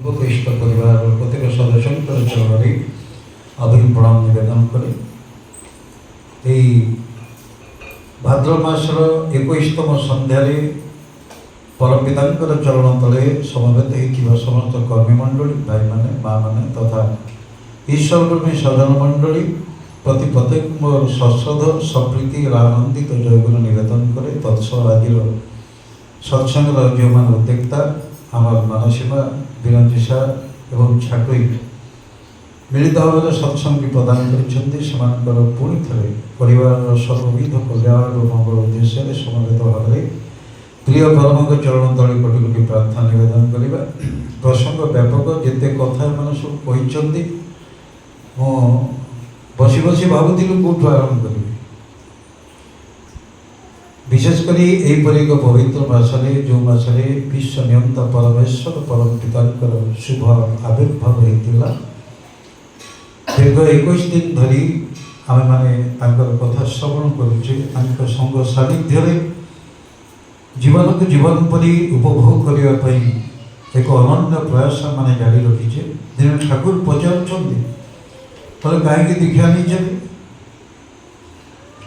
উপকৃষ্ট পরিবার প্রত্যেক সদস্যଙ୍କର ଚରଣରେ ଅଭିନ ପ୍ରଣାମ ନିବେଦନ କରେ। এই ଭାଦ୍ର ମାସର 21ତମ ସନ୍ଧ୍ୟାରେ ପରମ ପିତାଙ୍କର ଚରଣ ତଳେ ସମବେତ ହୋଇଥିବା ସମସ୍ତ କର୍ମୀମଣ୍ଡଳୀ ଭାଇମାନେ ମାଆମାନେ ତଥା ଈଶ୍ୱରପ୍ରେମୀ ସଜନ ମଣ୍ଡଳୀ ପ୍ରତି ପ୍ରତ୍ୟେକ ମୋର ସଶ୍ରଦ୍ଧ ସପ୍ରୀତି ଆନନ୍ଦିତ ଜୟଗୁଣ ନିବେଦନ କରେ। ତତ୍ସହ ଆଜିର ସତ୍ସଙ୍ଗର ଯେଉଁମାନେ ଉଦ୍ୟୋକ୍ତା আমার ମାନସୀମା ବିରଞ୍ଜି ସାର୍ ଏବଂ ଛାଟୋଇ ମିଳିତ ଭାବରେ ସତ୍ସଙ୍ଗୀ ପ୍ରଦାନ କରିଛନ୍ତି, ସେମାନଙ୍କର ପୁଣି ଥରେ ପରିବାରର ସର୍ବବିଧ କଲ୍ୟାଣ ଏବଂ ମଙ୍ଗଳ ଉଦ୍ଦେଶ୍ୟରେ ସମବେତ ଭାବରେ ପ୍ରିୟ ପରମଙ୍କ ଚରଣ ତଳେ କୋଟି କୋଟି ପ୍ରାର୍ଥନା ନିବେଦନ କରିବା। ପ୍ରସଙ୍ଗ ବ୍ୟାପକ, ଯେତେ କଥା ଏମାନେ ସବୁ କହିଛନ୍ତି ମୁଁ ବସି ବସି ଭାବୁଥିଲି କେଉଁଠୁ ଆରମ୍ଭ କରିବି। विशेष करी एहीपरि एक पवित्र मासरे जो मासरे विश्व नियंता परमेश्वर परम पितांकर शुभ आविर्भाव होता दीर्घ 21 दिन धरी आम मैंने कथा श्रवण करुचे। संग सानिध्य जीवन को जीवन परी उपभोग करने एक अनन्य प्रयास मैंने जारी रखीचे। दिन ठाकुर पचारुंट कहीं दीक्षा नहीं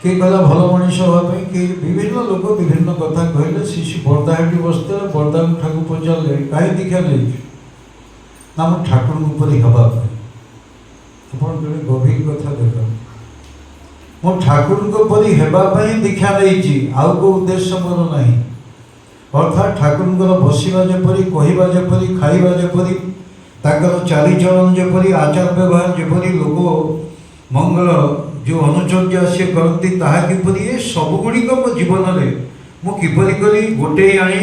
कि कहला भल मनीष हाँपी कि विभिन्न लोक विभिन्न कथा कहले। शिशु बरदाटी बसते बरदा ठाकुर पचारे कहीं दीक्षा नहीं ना मो ठाकुर उपरी हाँपाई आप गभीर कथा देख मो ठाकुर परी हाँपाई दीक्षा नहीं आउ को उद्देश्य मोर ना। अर्थात ठाकुर बसवा जपरी कहवा जपरी खाइबा जपरी ताकर चालीचलन जपरी आचार व्यवहार जपरी लोक मंगल जो अनुचर्या सी करती ताहा किपरि सबुगुड़िक मो जीवन में मुझे करी गोटे आनी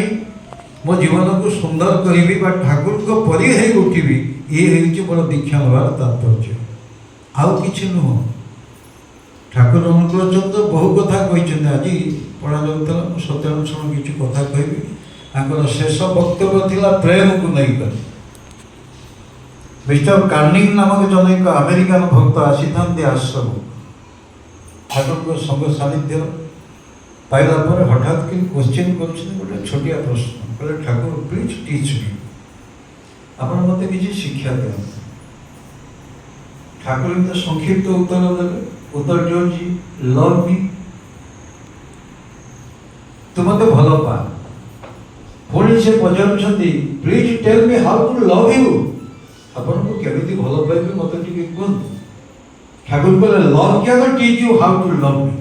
मो जीवन को सुंदर करी ठाकुर को परी है उठी ये मोर दीक्षा नवार तात्पर्य आउ कि नुह। ठाकुर अनुकूल चंद्र बहु कथा कहते आज पढ़ा जाता सत्यानुषण किसी कथा कहि शेष वक्तव्य थिला प्रेम को नहीं कर। मिस्टर कार्निंग नामक जन एक अमेरिकान भक्त आसी था आश्रम ठाकुर को संग सानिध्य पाइला पर हठात कि क्वेश्चन कर गोटे छोटिया प्रश्न कहले ठाकुर प्लीज टीच मी आप मत किसी शिक्षा दिखाते। ठाकुर तो संक्षिप्त उत्तर देते उत्तर जी लव मी तू मत भल पा पुणी से पचारुंट please tell me how to love you आपन को केमिति भल पाइबे मत टिके कहतु। ठाकुर कहले लव क्या teach you how to love me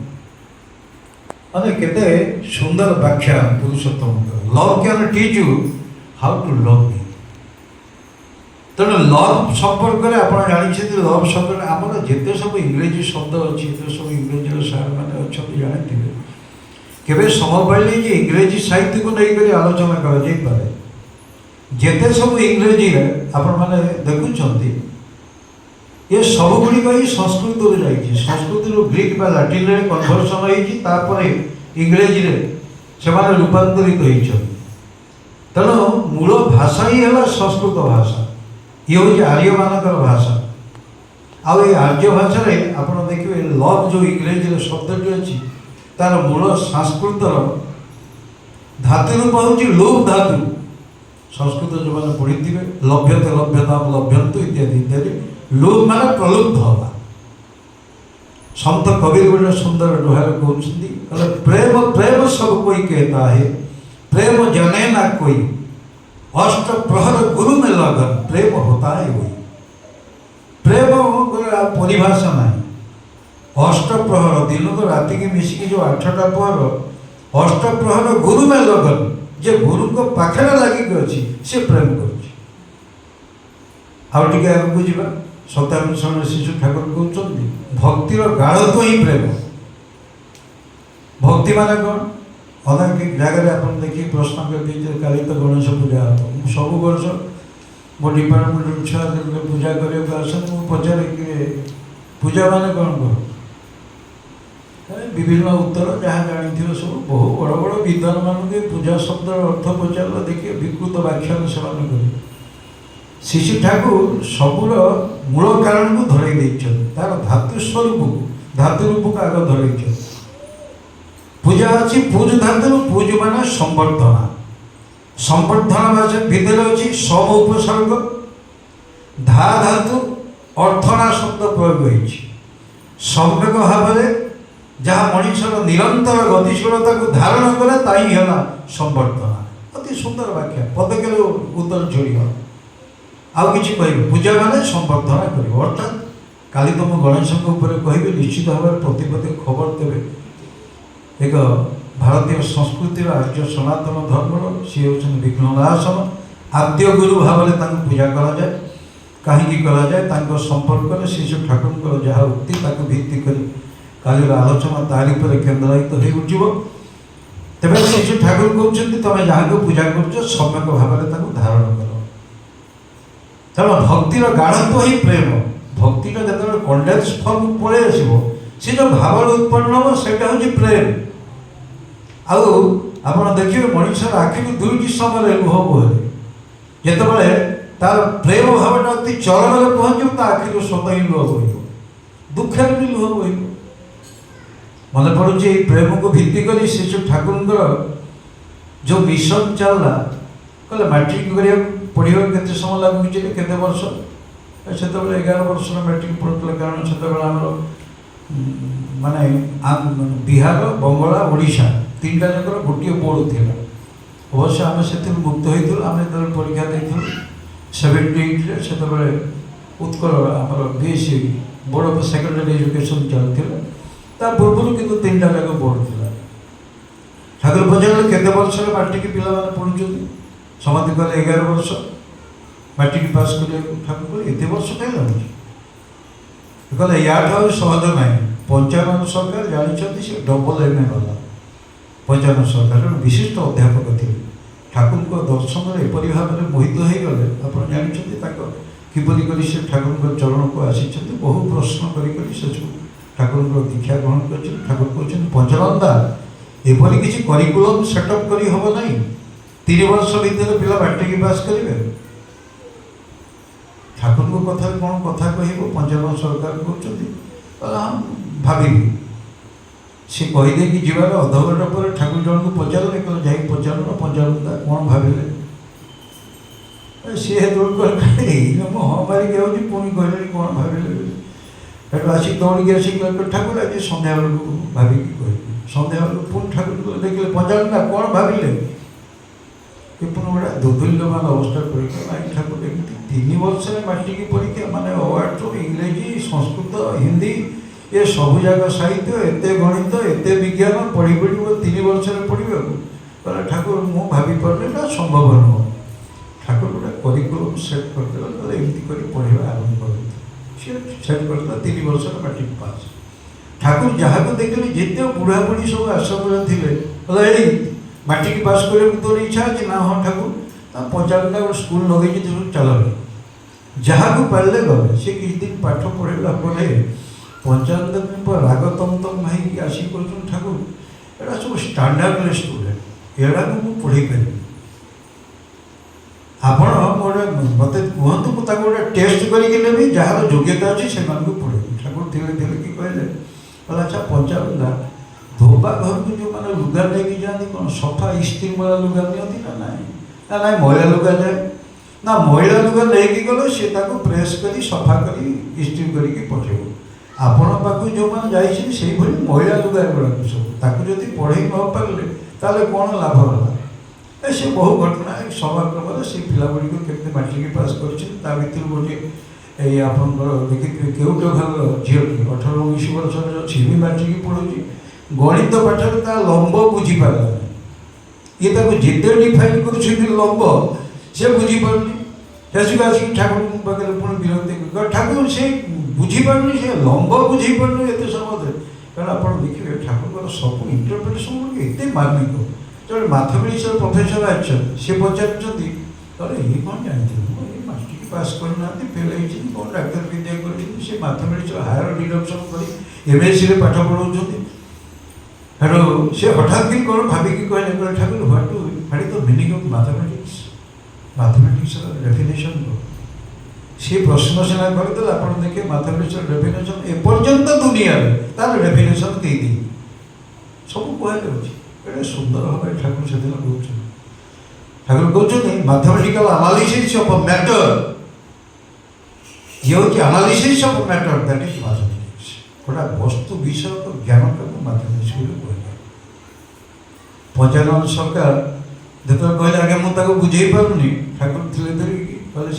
माने केते सुंदर व्याख्या पुरुषोत्तम लव क्या teach you how to love me. तेणु लव संपर्क में आप जानते लव शब्द आम जिते सब इंग्रेजी शब्द अच्छी सब इंग्रेजी सार मैंने अच्छा जानते केवे समय पाइले कि इंग्रेजी साहित्य को लेकर आलोचना करे जेते सब इंग्रेजी आपण मैंने देखुंट ये सब गुड़िक ही संस्कृत जाइए संस्कृत ग्रीक बा लाटिन कन्वर्सन होपर इंग्रेजी से रूपांतरित होती। तेणु मूल भाषा ही है संस्कृत भाषा ये हूँ आर्य मानकर भाषा आउ आर्य भाषा आप देखिए लव जो इंग्रेजी शब्दटी अच्छी तार मूल संस्कृत धातु रूप हूँ लोभ धातु। संस्कृत जो मैंने पढ़ी थे लभ्यते लभ्यताम लभ्यंतु इत्यादि इत्यादि लोभ माने प्रलुब्ध हवा। संत कबीर गोटे सुंदर दोहार कहते प्रेम प्रेम सब कोई कहता है प्रेम जाने ना कोई अष्ट प्रहर गुरु में लगन प्रेम होता है वही। प्रेम परिभाषा नहीं अष्ट प्रहर दिन को राति की मिसिकी जो 8टा पहर अष्ट प्रहर गुरु में लगन जे गुरु को पाखे लगिक अच्छी से प्रेम कर सत्यानुसरण शिशु ठाकुर कहते भक्तिर गाढ़त्व ही प्रेम। भक्ति माने कौन अनेक जगह आप देखिए प्रश्न करते काली तो गणेश पूजा सब वर्ष मो डिपार्टमेंट छुआ पूजा करने आस पचारे पूजा माने कौन कह विभिन्न उत्तर जहाँ जानी सब बहु बड़ बड़ विद्वान मान पूजा शब्द अर्थ पचार देखिए विकृत व्याख्यान से शिशु ठाकुर सबूर मूल कारण को धरई तार धातु स्वरूप धातु रूप को आग धरई पूजा अच्छी पूज धातु पूज माने संवर्धना संवर्धना भाषा भितर अच्छी सम उपसर्ग ଧା ଧାତୁ ଅର୍ଥଣା ଶବ୍ଦ ପ୍ରୟୋଗ ହୋଇଛି। ସମ୍ୟକ ଭାବରେ ଯାହା ମଣିଷର ନିରନ୍ତର ଗତିଶୀଳତାକୁ ଧାରଣ କରେ ତାହିଁ ହେଲା ସମ୍ବର୍ଦ୍ଧନା। ଅତି ସୁନ୍ଦର ବାକ୍ୟ, ପଦକେରେ ଉତ୍ତର ଯୋଡ଼ିବ। ଆଉ କିଛି କହିବେ, ପୂଜା ମାନେ ସମ୍ବର୍ଦ୍ଧନା କରିବ। ଅର୍ଥାତ୍ କାଲି ତ ମୁଁ ଗଣେଶଙ୍କ ଉପରେ କହିବି, ନିଶ୍ଚିତ ଭାବରେ ପ୍ରତିପଦେ ଖବର ଦେବେ। ଏକ ଭାରତୀୟ ସଂସ୍କୃତିର ଆର୍ଯ୍ୟ ସନାତନ ଧର୍ମର ସିଏ ହେଉଛନ୍ତି ବିଘ୍ନନାଶନ। ଆଦ୍ୟ ଗୁରୁ ଭାବରେ ତାଙ୍କୁ ପୂଜା କରାଯାଏ। କାହିଁକି କରାଯାଏ? ତାଙ୍କ ସମ୍ପର୍କରେ ଶିଶୁ ଠାକୁରଙ୍କର ଯାହା ଉକ୍ତି ତାକୁ ଭିତ୍ତି କରି କାଲିର ଆଲୋଚନା ତାରି ଉପରେ କେନ୍ଦ୍ରାୟିତ ହୋଇ ଉଠିବ। ତେବେ ଶିଶୁ ଠାକୁର କହୁଛନ୍ତି ତମେ ଯାହାକୁ ପୂଜା କରୁଛ ସମ୍ୟକ ଭାବରେ ତାକୁ ଧାରଣ କର। ତେଣୁ ଭକ୍ତିର ଗାଢ଼ତ୍ୱ ହିଁ ପ୍ରେମ। ଭକ୍ତିଟା ଯେତେବେଳେ କଣ୍ଡେନ୍ସ ଫର୍ମ ପଳେଇ ଆସିବ, ସେ ଯେଉଁ ଭାବରେ ଉତ୍ପନ୍ନ ହେବ ସେଇଟା ହେଉଛି ପ୍ରେମ। ଆଉ ଆପଣ ଦେଖିବେ ମଣିଷର ଆଖିରୁ ଦୁଇଟି ସମୟରେ ଲୁହ ବୋହେ। ଯେତେବେଳେ ତାର ପ୍ରେମ ଭାବଟା ଅତି ଚରମରେ ପହଞ୍ଚିବ ତା ଆଖିରୁ ସ୍ୱତଃ ହିଁ ଲୁହ ବୋହିବ, ଦୁଃଖରେ ବି ଲୁହ ବୋହିବ। ମନେ ପଡ଼ୁଛି ଏଇ ପ୍ରେମକୁ ଭିତ୍ତି କରି ଶିଶୁ ଠାକୁରଙ୍କର ଯେଉଁ ମିଶନ ଚାଲିଲା, କହିଲେ ମାଟ୍ରିକ କରିବାକୁ ପଢ଼ିବାକୁ କେତେ ସମୟ ଲାଗୁଛି, କେତେ ବର୍ଷ? ସେତେବେଳେ 11 ବର୍ଷର ମାଟ୍ରିକ ପଢ଼ୁଥିଲା। କାରଣ ସେତେବେଳେ ଆମର ମାନେ ବିହାର, ବଙ୍ଗଳା, ଓଡ଼ିଶା ତିନିଟା ଯାକର ଗୋଟିଏ ବୋର୍ଡ଼ ଥିଲା। ଅବଶ୍ୟ ଆମେ ସେଥିରୁ ମୁକ୍ତ ହୋଇଥିଲୁ। ଆମେ ଯେତେବେଳେ ପରୀକ୍ଷା ଦେଇଥିଲୁ 78ରେ, ସେତେବେଳେ ଉତ୍କଳ ଆମର BSc board of secondary education ଚାଲିଥିଲା। ତା ପୂର୍ବରୁ କିନ୍ତୁ ତିନିଟା ଯାକ ବୋର୍ଡ଼ ଥିଲା। ଠାକୁର ପଚାରିଲେ କେତେ ବର୍ଷରେ ମାଟ୍ରିକ ପିଲାମାନେ ପଢ଼ୁଛନ୍ତି? ସମସ୍ତେ କହିଲେ 11 ବର୍ଷ ମାଟ୍ରିକ ପାସ୍ କରିବାକୁ। ଠାକୁର କହିଲେ ଏତେ ବର୍ଷ କାହିଁ ଲାଗୁଛି? କହିଲେ ୟାଠୁ ଆଉ ସହଜ ନାହିଁ। 55 ସରକାର ଜାଣିଛନ୍ତି, ସେ ଡବଲ MA ଗଲା। 55 ସରକାର ବିଶିଷ୍ଟ ଅଧ୍ୟାପକ ଥିଲେ। ଠାକୁରଙ୍କ ଦର୍ଶନରେ ଏପରି ଭାବରେ ମୋହିତ ହୋଇଗଲେ, ଆପଣ ଜାଣିଛନ୍ତି ତାଙ୍କ କିପରି କରି ସେ ଠାକୁରଙ୍କ ଚରଣକୁ ଆସିଛନ୍ତି। ବହୁ ପ୍ରଶ୍ନ କରି ସେସବୁ ଠାକୁରଙ୍କର ଦୀକ୍ଷା ଗ୍ରହଣ କରିଛନ୍ତି। ଠାକୁର କହୁଛନ୍ତି ପଞ୍ଚନନ୍ଦା, ଏପରି କିଛି କରିକୁଲମ୍ ସେଟଅପ୍ କରି ହେବ ନାହିଁ। 3 ବର୍ଷ ଭିତରେ ପିଲା ମାଟ୍ରିକ ପାସ୍ କରିବେ। ଠାକୁରଙ୍କ କଥାରେ କ'ଣ କଥା କହିବ? 55 ସରକାର କହୁଛନ୍ତି। ଭାବିବି। ସେ କହିଦେଇକି ଯିବାର ଅଧଘଣ୍ଟା ପରେ ଠାକୁର ଜଣଙ୍କୁ ପଚାରିଲେ, କହିଲେ ଯାଇକି ପଚାରୁନ ପଞ୍ଚାନନ୍ଦା କ'ଣ ଭାବିଲେ? ସିଏ ହେତେବେଳେ ଏଇ ମୁଁ ହଁ ମାରିକି ଯାଉଛି, ପୁଣି କହିଲେଣି କ'ଣ ଭାବିଲେ? ସେଠୁ ଆସିକି ଦୌଡ଼ିକି ଆସିକି କହିଲେ ଠାକୁର ଆଜି ସନ୍ଧ୍ୟାବେଳକୁ ଭାବିକି କହିଲେ। ସନ୍ଧ୍ୟାବେଳକୁ ପୁଣି ଠାକୁର ଦେଖିଲେ ପଞ୍ଚାନନ୍ଦା କ'ଣ ଭାବିଲେ? ଏ ପୁଣି ଗୋଟେ ଦୋଦୁଲ୍ୟମାନ ଅବସ୍ଥା କରିକି ନାଇଁ ଠାକୁର ଏମିତି 3 ବର୍ଷରେ ମାଟ୍ରିକ ପରୀକ୍ଷା, ମାନେ ଅୱାର୍ଡ଼ରୁ ଇଂରେଜୀ, ସଂସ୍କୃତ, ହିନ୍ଦୀ ଏ ସବୁ ଯାକ ସାହିତ୍ୟ, ଏତେ ଗଣିତ, ଏତେ ବିଜ୍ଞାନ ପଢ଼ି 3 ବର୍ଷରେ ପଢ଼ିବାକୁ? କହିଲେ ଠାକୁର ମୁଁ ଭାବିପାରୁନି, ଏଇଟା ସମ୍ଭବ ନୁହଁ। ଠାକୁର ଗୋଟେ କରିକୁଲମ୍ ସେଟ୍ କରିଦେଲେ, କହିଲେ ଏମିତି କରି ପଢ଼ିବା ଆରମ୍ଭ କରନ୍ତୁ। ସେ ସେଟ୍ କରିଦେଲା, 3 ବର୍ଷରେ ମାଟ୍ରିକ ପାସ୍। ଠାକୁର ଯାହାକୁ ଦେଖିଲେ, ଯେତେ ବୁଢ଼ାବୁଢ଼ୀ ସବୁ ଆଶ୍ରମରେ ଥିଲେ, କହିଲେ ଏଇ ମାଟ୍ରିକ ପାସ୍ କରିବାକୁ ତୋର ଇଚ୍ଛା ଅଛି ନା? ହଁ ଠାକୁର। ତା 55ଟା ଗୋଟେ ସ୍କୁଲ ଲଗେଇଛି, ଚାଲ। ଯାହାକୁ ପାରିଲେ ଗଲେ। ସେ କିଛି ଦିନ ପାଠ ପଢ଼େଇଲା ପରେ 55 ଦିନ ପରେ ରାଗ ତମ ହେଇକି ଆସିକି କହୁଛନ୍ତି ଠାକୁର ଏଇଟା ସବୁ ଷ୍ଟାଣ୍ଡାର୍ଡ ଷ୍ଟୁଡେଣ୍ଟ, ଏଗୁଡ଼ାକୁ ମୁଁ ପଢ଼େଇ ପାରିବି। ଆପଣ ମୋତେ କୁହନ୍ତୁ, ମୁଁ ତାକୁ ଗୋଟେ ଟେଷ୍ଟ କରିକି ନେବି, ଯାହାର ଯୋଗ୍ୟତା ଅଛି ସେମାନଙ୍କୁ ପଢ଼େଇବି। ଠାକୁର ଧୀରେ ଧୀରେ କି କହିଲେ, ଆଚ୍ଛା 55 ଧୋବା ଘରକୁ ଯେଉଁମାନେ ଲୁଗା ନେଇକି ଯାଆନ୍ତି, କ'ଣ ସଫା ଇସ୍ତ୍ରୀ ମଇଳା ଲୁଗା ନିଅନ୍ତି ନା ନାହିଁ? ନା ନାଇଁ, ମଇଳା ଲୁଗା ଯାଏ ନା। ମଇଳା ଲୁଗା ନେଇକି ଗଲେ ସେ ତାକୁ ପ୍ରେସ୍ କରି ସଫା କରି ଇସ୍ତ୍ରୀ କରିକି ପଠାଇବ। ଆପଣଙ୍କ ପାଖକୁ ଯେଉଁମାନେ ଯାଇଛନ୍ତି ସେଇଭଳି ମଇଳା ଲୁଗା ଏଗୁଡ଼ାକ ସବୁ, ତାକୁ ଯଦି ପଢ଼େଇ ନ ପାରିଲେ ତାହେଲେ କ'ଣ ଲାଭ ହେଲା? ସେ ବହୁ ଘଟଣା ସମାକ୍ରମରେ ସେ ପିଲାଗୁଡ଼ିକ କେମିତି ମାଟ୍ରିକ ପାସ୍ କରିଛନ୍ତି। ତା ଭିତରୁ ଗୋଟିଏ ଏଇ ଆପଣଙ୍କର ଦେଖିଥିବେ କେଉଟ ଘରର ଝିଅଟି 18-19 ବର୍ଷର ଅଛି, ବି ମାଟ୍ରିକ ପଢ଼ୁଛି। ଗଣିତ ପାଠରେ ତା ଲମ୍ବ ବୁଝିପାରିଲା ନାହିଁ। ଇଏ ତାକୁ ଯେତେ ଡିଫାଇନ୍ କରୁଛନ୍ତି ଲମ୍ବ, ସେ ବୁଝିପାରୁନି। ଶେଷକୁ ଆସିକି ଠାକୁରଙ୍କ ପାଖରେ ପୁଣି ବିରକ୍ତି ଠାକୁର ସେ ବୁଝିପାରୁନି, ସେ ଲମ୍ବ ବୁଝିପାରୁନି ଏତେ ସମୟରେ। କାରଣ ଆପଣ ଦେଖିବେ ଠାକୁରଙ୍କର ସବୁ ଇଣ୍ଟରପ୍ରିଟେସନ୍ ଗୁଡ଼ିକ ଏତେ ମାର୍ମିକ। ଜଣେ ମ୍ୟାଥମେଟିକ୍ସର ପ୍ରଫେସର ଆସିଛନ୍ତି, ସେ ପଚାରୁଛନ୍ତି ତାହେଲେ ଇଏ କ'ଣ ଜାଣିଛନ୍ତି? ଏ ମାଟ୍ରିକ ପାସ୍ କରିନାହାନ୍ତି, ଫେଲ୍ ହେଇଛନ୍ତି, କ'ଣ ଡାକ୍ତର ବିଦ୍ୟା କରିଛନ୍ତି। ସେ ମ୍ୟାଥମେଟିକ୍ସର ହାୟର ଡିଡକ୍ସନ୍ କରି MScରେ ପାଠ ପଢ଼ାଉଛନ୍ତି। ହେଠୁ ସେ ହଠାତ୍ କି କ'ଣ ଭାବିକି କହିଲେ, Thakur what is the meaning of mathematics? ମ୍ୟାଥମେଟିକ୍ସର ଡେଫିନେସନ୍ କ'ଣ? ସେ ପ୍ରଶ୍ନ ସିନା କରିଦେଲେ, ଆପଣ ଦେଖିବେ ମ୍ୟାଥମେଟିକ୍ସର ଡେଫିନେସନ୍ ଏପର୍ଯ୍ୟନ୍ତ ଦୁନିଆରେ ତାର ଡେଫିନେସନ୍ ଦେଇଦେଇ ସବୁ କୁହାଯାଉଛି। ଏଇଟା ସୁନ୍ଦର ଭାବରେ ଠାକୁର ସେଦିନ କହୁଛନ୍ତି। ଠାକୁର କହୁଛନ୍ତି ମ୍ୟାଥମେଟିକାଲ ଆନାଲିସିସ୍ ଅଫ୍ ମ୍ୟାଟର ये हूँ analysis of matter that is mathematics गोटा वस्तु विषय ज्ञान को मैथमेटिक्स कहल पंचानन सरकार जो कहले आगे मुझे बुझे पारूनी ठाकुर थे धरिकी कहले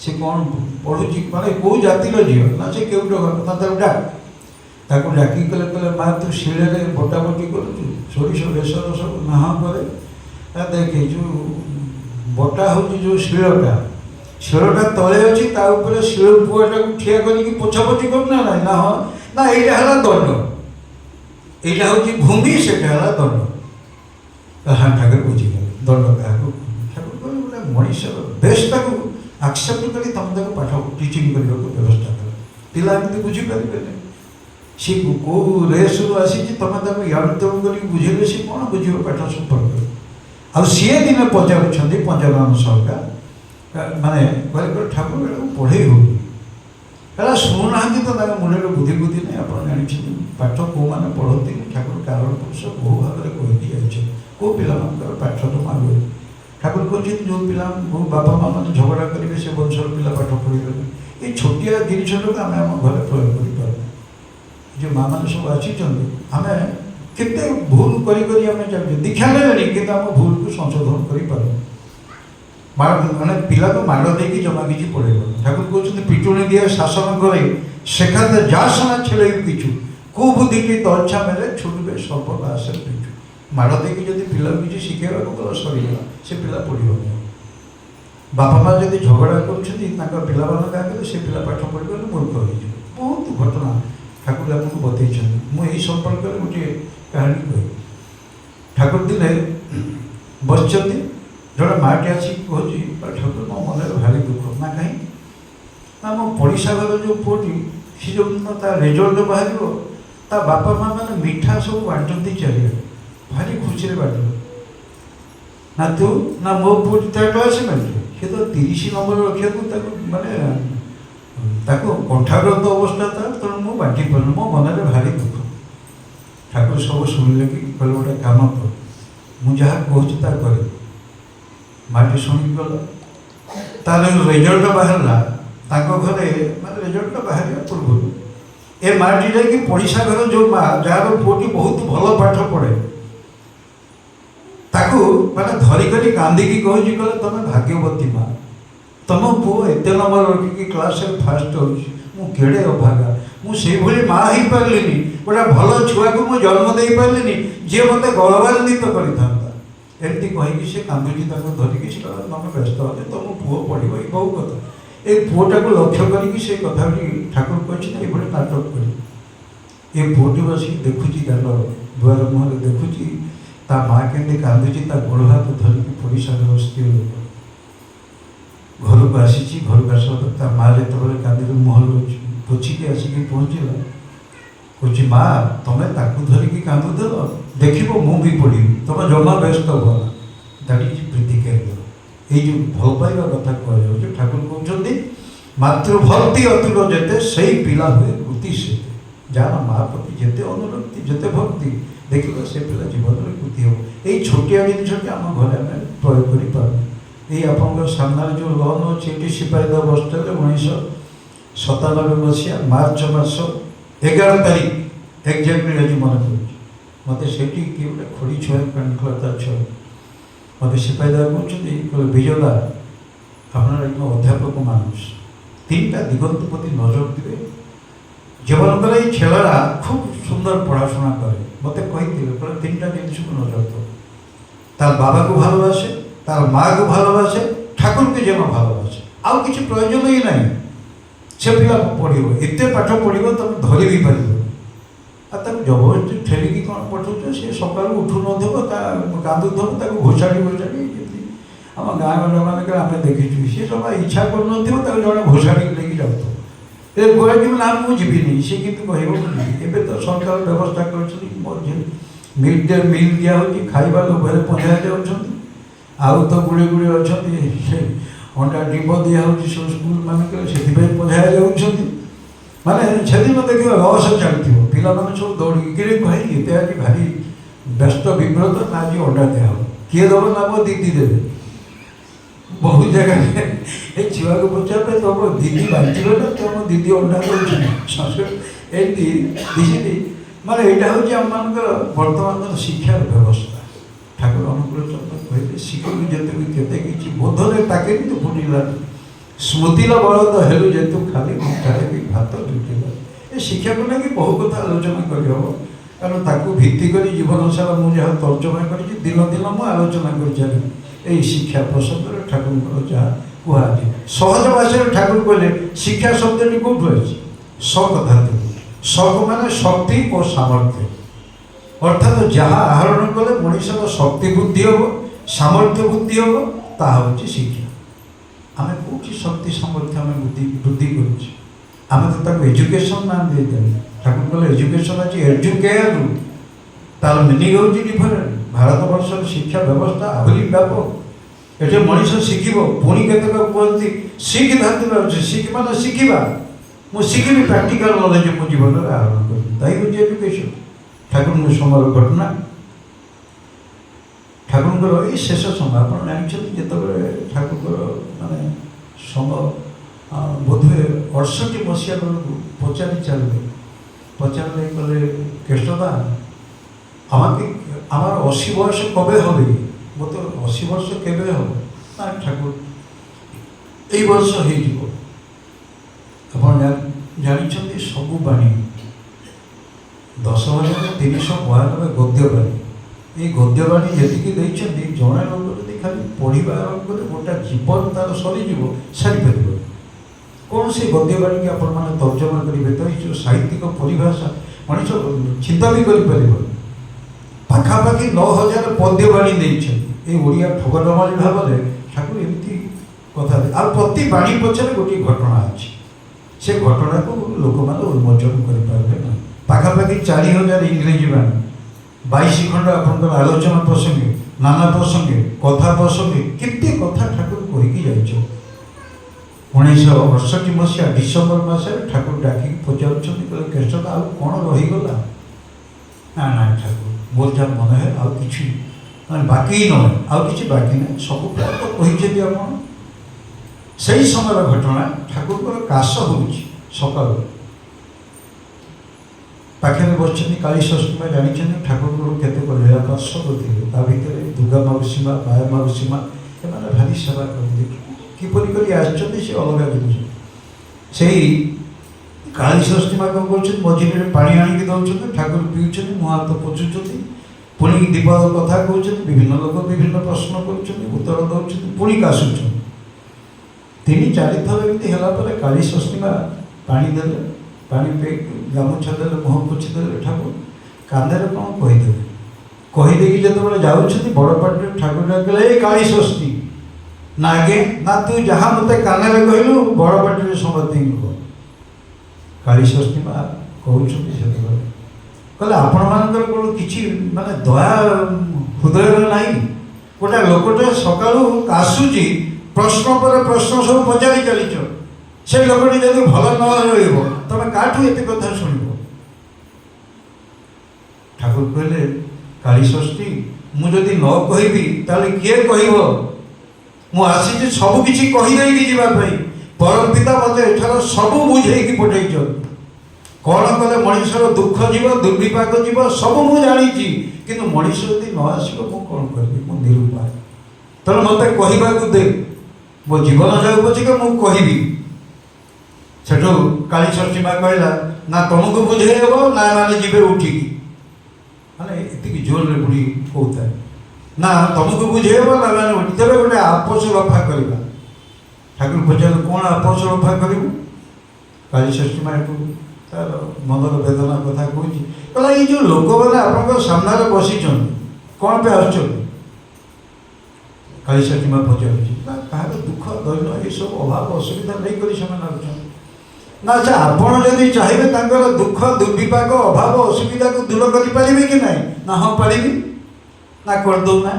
सी कौन पढ़ुची माने कौ जातिर झील ना से केउट घर ताकू डाकी कले कले माँ तू शिले बटाबटी करुचु सोरिष बेसर सब नाह करे देखे जो बटा हूँ जो शिलटा शिलटा तले अच्छी शिल पुआटा को ठिया करके पोछापोछि करना ना हाँ ना यहाँ है दंड यहाँ हूँ भूमि से दंड हाँ ठाकुर बुझीगले दंड क्या ठाकुर कहले गोटे मनीष बेस्ट एक्सेप्ट कर तुम पाठ टीचिंग करने को व्यवस्था कर पिला एमती बुझीपारे सी कौ रेस आसी तुम यादव कर बुझेले सी कौन बुझे पाठ संपर्क आ सी दिने पचार पंचानन सरकार माने कहले ठाकुर पढ़े हो शुणुना तो मुंडे बुद्धि बुद्धि नहीं आप जानते पाठ कौ मैंने पढ़ती ठाकुर कारण पुरुष बहु भाव में कहीकि जाइए कौ पिला पाठ तो मांगे ठाकुर कहते जो पिला बापा माँ मैंने झगड़ा करेंगे से वंशर पिला पाठ पढ़ी ये छोटिया जिनटा आम आम घर प्रयोग कर जो माँ मैंने सब आसी आम केते भूल करें चलते दीक्षा ने कि भूल को संशोधन कर माने पिला को माड़ देकी जमा किसी पड़े ठाकुर कहते पिटुणी दिए शासन करे सेखाते जा सना छेले किचु को बुद्धि की तो अच्छा मेरे छुटबे सर्वनाश पिचु माड़ देकी जब पिला किसी शिखेबा गला सरीगला से पिला पढ़ बापा माँ जब झगड़ा कर पिला आगे से पिला पाठ पढ़ी मूर्ख हो बहुत घटना ठाकुर आपको बतई मुझे संपर्क में गोटे कहानी कह ठाकुर दिने बस जड़े माटी आसी कह ठाकुर मो मन भारी दुख ना कहीं मो पड़ोसा घर जो पुटी सी जो रिजल्ट बाहर ता बापा माँ मैंने मिठा सब बांटती चारिए भारी खुशी बांट ना तू ना मो पुटी त्या क्लासमेट सी तो 30 नंबर रखा माने कंठाग्रत अवस्था था तेणु मुझे बांटी पार मो मन में भारी दुख ठाकुर सब शुणिले कि कल गोटे काम कर मुझे कहता करे माटी शुणी गला तार रिजल्ट बाहर घरे मैं रिजल्ट बाहर पूर्व ए माटी जाकि पड़ोसा घर जो माँ जार पुटी बहुत भल पाठ पढ़े ताकू मैंने धरिकी कांदिकी कहूँ कहे तुम भाग्यवती माँ तुम पु एत नंबर रखिकी क्लास फास्ट होड़े अभागा मुझे माँ हो पारे गोटे भल छुआ को मुझे जन्म दे पारे जी मत गौरवान्वित करता एमती कहीकि से कांदुची धरिकी से तुम व्यस्त हो तुम पुओ पढ़ ये बहु कथा ये पुओटा को लक्ष्य करके से कथा ठाकुर कहते ये नाटक कर ये पुओटी बस देखुची दार दुआर मुहर देखुची ता माँ के कांदुची गोड़ हाथ धरिकी पड़ोसा स्त्री लोक घर को आसी घर को आस माँ जो कांदी मुहर पोछिकी आसिक पहुँचला कह माँ तुम्हें ताकू धरिकी कांदुद देख मुझे पढ़ी तुम जमा व्यस्त हो दैट इज प्रीति कैरियर ये जो भल पाइबा कथा कह ठाकुर कहते मातृभक्ति अतुल जेते से पिला हुए कृति से जार माँ प्रति जिते अनुरक्ति जिते भक्ति देखिए से पिला जीवन में कृति हो यही छोटिया जिन आम घर आम प्रयोग कर आप सामने जो लोन अच्छी सिपाही बसटे 1997 मसीहा मार्च मास 11 तारीख एक्जाक्टली आज मन पड़े मत से किए गोटे खड़ी छुआ पैंट खलता छुआ मत सिपाहीदा कहते विजयदा अपना एक अध्यापक मानुष 3टा दिगंत प्रति नजर देवे जीवन ये छेलरा खूब सुंदर पढ़ाशुना करे मत कही 3टा जिन को नजर दो तार बाबा को भालोबासे तार माँ को भालोबासे ठाकुर को जमा भालोबासे आउ किसी प्रयोजन ही ना से पिला पढ़ एत पाठ पढ़ तुम धरी भी पार जबरदस्ती ठेलिकी कौन पठाऊ सी सका उठू नादु घोषाड़ी घोषाड़ी आम गाँ गंडा मानक आम देखीचु सी सब इच्छा कर जड़े घोषाड़ी लेकिन जाऊँ गोराजी ना मुझे सी कि कह तो सरकार व्यवस्था कर मिड डे मिल दिया खाइबा लोभर पंजा जाऊँ तो गुड़े गुड़े अच्छा अंडा डिंब दिया सब स्कूल मानक से पंजा जाऊँ माने छेदिन देखिए रस चलती पिला सब दौड़ी कही आज भारी व्यस्त विव्रत ना आज अंडा दिया किए दब ना मो दीदी देवे बहुत जगह ये छुआ ଦେଖିବାକୁ ପଚାରିଲେ ତମ ଦିଦି ବାଞ୍ଚିବେ ନା ତମ ଦିଦି ଅଣ୍ଡା ଦେଉଛି ଏମିତି ଦିଶିନି। ମାନେ ଏଇଟା ହେଉଛି ଆମମାନଙ୍କର ବର୍ତ୍ତମାନର ଶିକ୍ଷାର ବ୍ୟବସ୍ଥା। ଠାକୁର ଅନୁକୂଳ ଚନ୍ଦ୍ର କହିଲେ ଶିଖିଲୁ ଯେତେବି କେତେ କିଛି ବୋଧରେ ତାକେ ବି ତ ଫୁଟିଲା, ସ୍ମୃତିର ବଳଦ ହେଲୁ ଯେହେତୁ ଖାଲି ମୁଠାରେ ବି ଭାତ ଜୁଟିଲା। ଏ ଶିକ୍ଷାକୁ ନେଇକି ବହୁ କଥା ଆଲୋଚନା କରିହେବ, କାରଣ ତାକୁ ଭିତ୍ତି କରି ଜୀବନ ସାରା ମୁଁ ଯାହା ତର୍ଜମା କରିଛି ଦିନ ଦିନ ମୁଁ ଆଲୋଚନା କରିଚାଲି এই শিক্ষা প্রসঙ্গরে ঠাকুরଙ୍କର ଯାହା କୁହାଯାଏ। ସହଜ ଭାଷାରେ ଠାକୁର କହିଲେ ଶିକ୍ଷା ଶବ୍ଦଟି କେଉଁଠୁ ଅଛି? ଶକ ଧାତୁ। ଶକ ମାନେ ଶକ୍ତି ଓ ସାମର୍ଥ୍ୟ, ଅର୍ଥାତ୍ ଯାହା ଆହରଣ କଲେ ମଣିଷର ଶକ୍ତି ବୃଦ୍ଧି ହେବ, ସାମର୍ଥ୍ୟ ବୃଦ୍ଧି ହେବ, ତାହା ହେଉଛି ଶିକ୍ଷା। ଆମେ କେଉଁଠି ଶକ୍ତି ସାମର୍ଥ୍ୟ ଆମେ ବୃଦ୍ଧି କରୁଛେ? ଆମେ ତ ତାକୁ ଏଜୁକେସନ୍ ନାଁ ଦେଇଦେଲେ। ଠାକୁର କହିଲେ ଏଜୁକେସନ୍ ଅଛି ଏଜୁକେୟାରୁ, ତାର ମିନିଂ ହେଉଛି ଡିଫରେଣ୍ଟ। ଭାରତବର୍ଷର ଶିକ୍ଷା ବ୍ୟବସ୍ଥା ଆହୁରି ବ୍ୟାପକ। ଏଠି ମଣିଷ ଶିଖିବ, ପୁଣି କେତେକ କୁହନ୍ତି ଶିଖ ଧାତୁରେ ଅଛି। ଶିଖ ମାନେ ଶିଖିବା, ମୁଁ ଶିଖିବି, ପ୍ରାକ୍ଟିକାଲ ନଲେଜ ମୋ ଜୀବନରେ ଆହରଣ କରିବି, ତାଇ ହେଉଛି ଏଜୁକେସନ୍। ଠାକୁରଙ୍କ ସମୟର ଘଟଣା, ଠାକୁରଙ୍କର ଏଇ ଶେଷ ସମୟ ଆପଣ ଜାଣିଛନ୍ତି ଯେତେବେଳେ ଠାକୁରଙ୍କର ମାନେ ସମୟ ବୋଧହୁଏ 68 ମସିହା ବେଳକୁ ପଚାରି ଚାଲିଲେ, পচারলে বলে কৃষ্ণদা আমাকে আমার 80 বয়স কবে হবে? বলতো 80 বর্ষ কেবে হবে না ঠাকুর এই বর্ষ হয়ে যাব। আপনার জানিছেন সবু বাণী 10,392 গদ্য বাণী। এই গদ্য বাণী যেতিকি দিয়েছেন জনে লোক যদি খালি পড়া আরম্ভ করে গোটা জীবন তার সরিযোগ সারিপার। কৌশি গদ্য বাণীকে আপনার মানে তর্জমা করবে তো এই সাহিত্যিক পরিভাষা মানুষ চিন্তা বি করে পাখাপাখি 9,000 পদ্য বাণী দিয়েছেন। এই ওড়িয়া ঠোকরমালী ভাবে ঠাকুর এমতি কথা আর প্রতি বাণী পছরে গোটিয়ে ঘটনা আছে। সে ঘটনাকে লোক মানে উন্মোচন করে পারবে না। পাখাপাখি 4,000 ইংরেজি বাণী, 22 খণ্ড আপনার আলোচনা প্রসঙ্গে, নানা প্রসঙ্গে, কথা প্রসঙ্গে কেতে কথা ঠাকুর কহিকি যাইছেন। 1968 মସିହା ডিসেম্বর মাসে ঠাকুর ডাকি পচারুচ্ছেন কৃষ্ণদা আর কোণ রহিগলা? না না ঠাকুর মোর যা মনে হয় আর কিছু মানে বাকি নয়, আর কিছু বাকি না, সব প্রায় তো কহিছেন আপনার। সেই সময়ের ঘটনা ঠাকুরଙ୍କର কাশ হচ্ছে সকাল পাখে বসছেন কালী ষষ্ঠীমা জানিছেন ঠাকুরଙ୍କର কেতেক লীলা পার্শ্বদ ଥିଲେ তা ভিতরে দুর্গা মাউসীমা, মায়া মাউসীমা এମାନେ ভারি সেবা করতে কিপরি করে আসছেন সে অলগা জিনিস। সেই কালী ষষ্ঠীমা কম করছেন মଝିରେ পানি আনিকি দেଉছেন, ঠাকুর পিউছেন, মুহ হাত ପୋଛୁଛନ୍ତି, পুଣି ଦୀପଦ କଥା କହୁଛନ୍ତି, ବିଭିନ୍ନ ଲୋକ ବିଭିନ୍ନ ପ୍ରଶ୍ନ କରୁଛନ୍ତି, ଉତ୍ତର ଦେଉଛନ୍ତି, ପୁଣି କାଶୁଛନ୍ତି। 3-4 ଥର ଏମିତି ହେଲା ପରେ କାଳୀ ଷଷ୍ଠୀମା ପାଣି ଦେଲେ, ପାଣି ଗାମୁଛା ଦେଲେ, ମୁହଁ ପୋଛି ଦେଲେ, ଠାକୁର କାନ୍ଧରେ କ'ଣ କହିଦେଲେ। କହିଦେଇକି ଯେତେବେଳେ ଯାଉଛନ୍ତି ବଡ଼ ପାଟିରେ ଠାକୁର ଡାକିଲେ ଏ କାଳୀ ଷଷ୍ଠୀ ନା ଆଗେ ନା ତୁ ଯାହା ମୋତେ କାନରେ କହିଲୁ ବଡ଼ ପାଟିରେ ସମସ୍ତଙ୍କୁ କହ। କାଳୀ ଷଷ୍ଠୀମା କହୁଛନ୍ତି ସେତେବେଳେ କହିଲେ ଆପଣମାନଙ୍କର କ'ଣ କିଛି ମାନେ ଦୟା ହୃଦୟରେ ନାହିଁ? ଗୋଟେ ଲୋକଟେ ସକାଳୁ କାଶୁଛି, ପ୍ରଶ୍ନ ପରେ ପ୍ରଶ୍ନ ସବୁ ପଚାରି ଚାଲିଛ, ସେ ଲୋକଟି ଯଦି ଭଲ ନ ରହିବ ତମେ କାଠୁ ଏତେ କଥା ଶୁଣିବ? ଠାକୁର କହିଲେ କାଳୀ ଷଷ୍ଠୀ ମୁଁ ଯଦି ନ କହିବି ତାହେଲେ କିଏ କହିବ? ମୁଁ ଆସିଛି ସବୁ କିଛି କହିଦେଇକି ଯିବା ପାଇଁ। ପରମ ପିତା ମୋତେ ଏଠାର ସବୁ ବୁଝେଇକି ପଠେଇଛନ୍ତି। କ'ଣ କଲେ ମଣିଷର ଦୁଃଖ ଯିବ, ଦୁର୍ବିପାକ ଯିବ ସବୁ ମୁଁ ଜାଣିଛି, କିନ୍ତୁ ମଣିଷ ଯଦି ନ ଆସିବ ମୁଁ କ'ଣ କରିବି? ମୁଁ ନିରୁପାୟ। ତେଣୁ ମୋତେ କହିବାକୁ ଦେ, ମୋ ଜୀବନ ଯାଉ ପଛକେ ମୁଁ କହିବି। ସେଠୁ କାଳୀ ଷଷ୍ଠୀମା କହିଲା ନା ତମକୁ ବୁଝେଇ ହେବ ନା ଏମାନେ ଯିବେ ଉଠିକି, ମାନେ ଏତିକି ଜୋରରେ ବୁଢ଼ୀ କହୁଥାଏ। ନା ତମକୁ ବୁଝେଇ ହେବ ନା ଏମାନେ ଉଠି ଦେବେ, ଗୋଟେ ଆପୋଷ ରଫା କରିବା। ଠାକୁର ପଚାରିଲେ କ'ଣ ଆପୋଷ ରଫା କରିବୁ? କାଳୀ ଷଷ୍ଠୀମା ଏଠୁ ତାର ମନର ବେଦନା କଥା କହୁଛି, କହିଲା ଏଇ ଯେଉଁ ଲୋକମାନେ ଆପଣଙ୍କ ସାମ୍ନାରେ ବସିଛନ୍ତି କ'ଣ ପାଇଁ ଆସୁଛନ୍ତି? କାଳୀ ଷଷ୍ଠୀମା ପଚାରୁଛି ନା କାହାର ଦୁଃଖ ଦୈନ ଏସବୁ ଅଭାବ ଅସୁବିଧା ନେଇକରି ସେମାନେ ଆସୁଛନ୍ତି। ନା ଆଚ୍ଛା ଆପଣ ଯଦି ଚାହିଁବେ ତାଙ୍କର ଦୁଃଖ ଦୁର୍ବିପାକ ଅଭାବ ଅସୁବିଧାକୁ ଦୂର କରିପାରିବେ କି ନାହିଁ? ନା ହଁ ପାରିବି। ନା କରିଦେଉନା,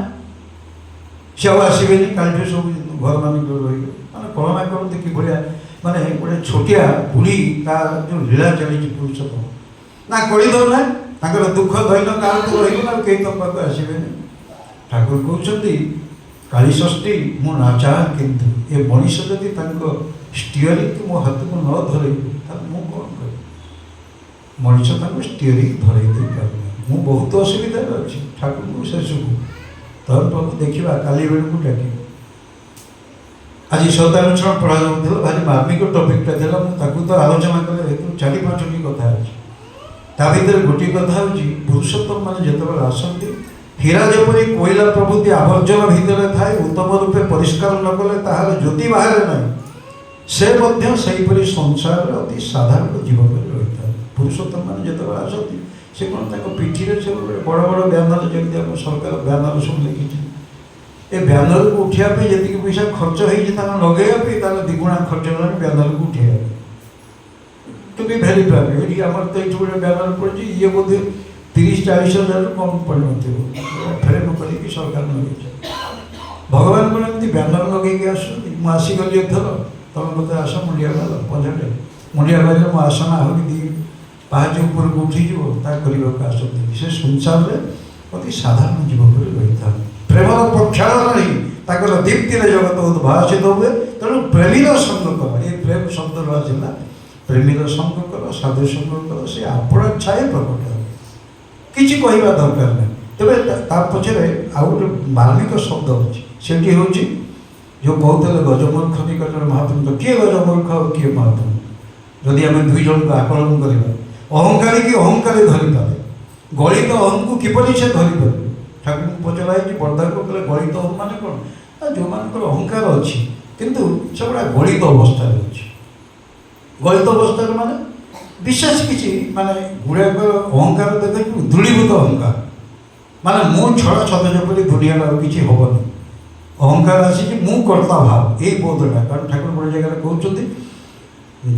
ସେ ଆଉ ଆସିବେନି, କାଲିଠୁ ସବୁ ଘରମାନଙ୍କରେ ରହିବେ। ମାନେ କଳନା କରନ୍ତି କିଭଳିଆ, ମାନେ ଗୋଟେ ଛୋଟିଆ ବୁଢ଼ୀ ତା ଯେଉଁ ଲୀଳା ଚାଲିଛି ପୁରୁଷୋତ୍ତମ, ନା କରିଦେଉନା, ତାଙ୍କର ଦୁଃଖ ଦୈନ କାହାକୁ ରହିବ ନା, କେହି ତମ ପାଖକୁ ଆସିବେନି। ଠାକୁର କହୁଛନ୍ତି କାଳୀଷଷ୍ଠୀ ମୁଁ ନାଚାହା କିନ୍ତୁ ଏ ମଣିଷ ଯଦି ତାଙ୍କ ଷ୍ଟିଅରିଂକୁ ମୋ ହାତକୁ ନ ଧରେଇବ ତାହେଲେ ମୁଁ କ'ଣ କରିବି? ମଣିଷ ତାଙ୍କୁ ଷ୍ଟିଅରିଂ ଧରେଇ ଦେଇପାରୁନି। ମୁଁ ବହୁତ ଅସୁବିଧାରେ ଅଛି। ଠାକୁରଙ୍କୁ ଶେଷକୁ ତୋର ପ୍ରଭୁ ଦେଖିବା କାଲି ବେଳକୁ ଡାକିବ। ଆଜି ସଦାନୁସରଣ ପଢ଼ାଯାଉଥିଲା, ଭାରି ମାର୍ମିକ ଟପିକଟା ଥିଲା। ମୁଁ ତାକୁ ତ ଆଲୋଚନା କଲେ ଏଥିରୁ 4-5ଟି କଥା ଅଛି। ତା ଭିତରେ ଗୋଟିଏ କଥା ହେଉଛି ପୁରୁଷୋତ୍ତମ ମାନେ ଯେତେବେଳେ ଆସନ୍ତି, ହୀରା ଯେପରି କୋଇଲା ପ୍ରଭୃତି ଆବର୍ଜନା ଭିତରେ ଥାଏ, ଉତ୍ତମ ରୂପେ ପରିଷ୍କାର ନ କଲେ ତାହାର ଜ୍ୟୋତି ବାହାରେ ନାହିଁ, ସେ ମଧ୍ୟ ସେହିପରି ସଂସାରରେ ଅତି ସାଧାରଣ ଜୀବ କରି ରହିଥାଏ। ପୁରୁଷୋତ୍ତମ ମାନେ ଯେତେବେଳେ ଆସନ୍ତି, ସେ କ'ଣ ତାଙ୍କ ପିଠିରେ ସବୁ ବଡ଼ ବଡ଼ ବ୍ୟାନର, ଯେମିତି ଆମ ସରକାର ବ୍ୟାନର ସବୁ ଲେଖିଛି, ଏ ବ୍ୟାନରକୁ ଉଠିବା ପାଇଁ ଯେତିକି ପଇସା ଖର୍ଚ୍ଚ ହେଇଛି ତାଙ୍କୁ ଲଗେଇବା ପାଇଁ, ତାହେଲେ ଦ୍ୱିଗୁଣା ଖର୍ଚ୍ଚ ହେଲାଣି ବ୍ୟାନରକୁ ଉଠେଇବା ପାଇଁ। ଟୁ ବି ଭେରି ଫ୍ରାଙ୍କ, ଏଠି ଆମର ତ ଏଇଠି ଗୋଟେ ବ୍ୟାନର ପଡ଼ିଛି, ଇଏ ବୋଧେ 30-40 ହଜାରରୁ କମ୍ ପଡ଼ିନଥିବ, ଫ୍ରେମ୍ କରିକି ସରକାର ଲଗେଇଛି। ଭଗବାନ କ'ଣ ଏମିତି ବ୍ୟାନର ଲଗେଇକି ଆସୁଛନ୍ତି? ମୁଁ ଆସିଗଲି ଏଥର, ତମେ ମୋତେ ଆସ ମୁଣ୍ଡିଆ ମାର, ପଛରେ ମୁଣ୍ଡିଆ ମାରିଲେ ମୋ ଆସନ ଆହୁରି 2 ପାହାଚ ଉପରକୁ ଉଠିଯିବ, ତା କରିବାକୁ ଆସନ୍ତି। ସେ ସଂସାରରେ ଅତି ସାଧାରଣ ଜୀବ କରି ରହିଥାନ୍ତି। ପ୍ରେମର ପ୍ରକ୍ଷାଳନ ହିଁ ତାଙ୍କର ଦୀପ୍ତିରେ ଜଗତ ଉଦ୍ଭାସିତ ହୁଏ। ତେଣୁ ପ୍ରେମୀର ସଙ୍ଗ କର, ଏ ପ୍ରେମ ଶବ୍ଦରୁ ଆସିଲା। ପ୍ରେମୀର ସଙ୍ଗ କର, ସାଧୁ ସଙ୍ଗ କର, ସେ ଆପଣା ଛାଏ ପ୍ରକଟ ହେବ। କିଛି କହିବା ଦରକାର ନାହିଁ। ତେବେ ତା ପଛରେ ଆଉ ଗୋଟେ ମାର୍ମିକ ଶବ୍ଦ ଅଛି, ସେଠି ହେଉଛି ଯେଉଁ କହୁଥିଲେ ଗଜମୂର୍ଖ ନିକଟରେ ମହାପ୍ରଭୁ। କିଏ ଗଜମୂର୍ଖ ଆଉ କିଏ ମହାପ୍ରଭୁ? ଯଦି ଆମେ 2 ଜଣଙ୍କୁ ଆକଳନ କରିବା, ଅହଙ୍କାରୀ କି ଅହଙ୍କାରୀ ଧରିପାରେ, ଗଳିତ ଅହଙ୍କୁ କିପରି ସେ ଧରିପାରିବେ? ଠାକୁରଙ୍କୁ ପଚରା ହେଇଛି, ବରଦାକୁ କହିଲେ ଗଳିତ ଅହଂ ମାନେ କ'ଣ? ଯେଉଁମାନଙ୍କର ଅହଙ୍କାର ଅଛି କିନ୍ତୁ ସେଗୁଡ଼ା ଗଳିତ ଅବସ୍ଥାରେ ଅଛି। ଗଳିତ ଅବସ୍ଥାରେ ମାନେ ବିଶେଷ କିଛି ମାନେ ଗୁଡ଼ାକ ଅହଙ୍କାର ଦେଖନ୍ତୁ, ଦୃଢ଼ୀଭୂତ ଅହଙ୍କାର, ମାନେ ମୁଁ ଛଡ଼ା ସତେ ଯେପରି ଦୁନିଆରେ ଆଉ କିଛି ହେବନି। ଅହଙ୍କାର ଆସିଛି ମୁଁ କର୍ତ୍ତା ଭାବ, ଏଇ ବୋଧଟା। କାରଣ ଠାକୁର ଗୋଟେ ଜାଗାରେ କହୁଛନ୍ତି,